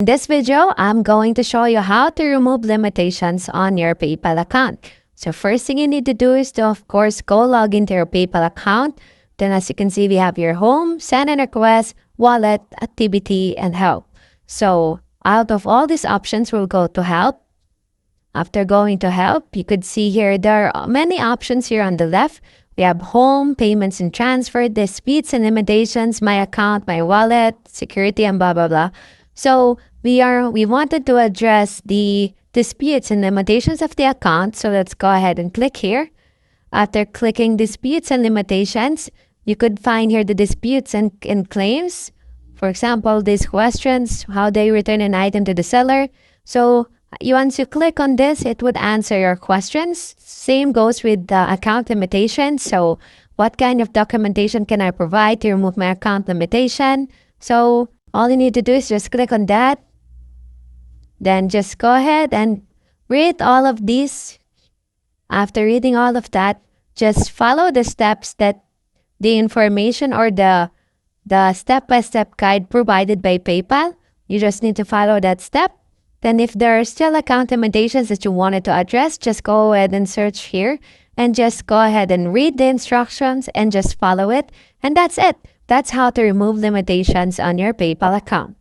In this video, I'm going to show you how to remove limitations on your PayPal account. So first thing you need to do is to, of course, go log into your PayPal account. Then as you can see, we have your home, send and request, wallet, activity, and help. So out of all these options, we'll go to help. After going to help, you could see here there are many options here on the left. We have home, payments and transfer, disputes and limitations, my account, my wallet, security, and blah, blah, blah. So we wanted to address the disputes and limitations of the account. So let's go ahead and click here. After clicking disputes and limitations, you could find here the disputes and claims. For example, these questions, how they return an item to the seller. So once you click on this, it would answer your questions. Same goes with the account limitations. So what kind of documentation can I provide to remove my account limitation? So all you need to do is just click on that. Then just go ahead and read all of these. After reading all of that, just follow the steps that the information or the step-by-step guide provided by PayPal. You just need to follow that step. Then if there are still account limitations that you wanted to address, just go ahead and search here and just go ahead and read the instructions and just follow it. And that's it. That's how to remove limitations on your PayPal account.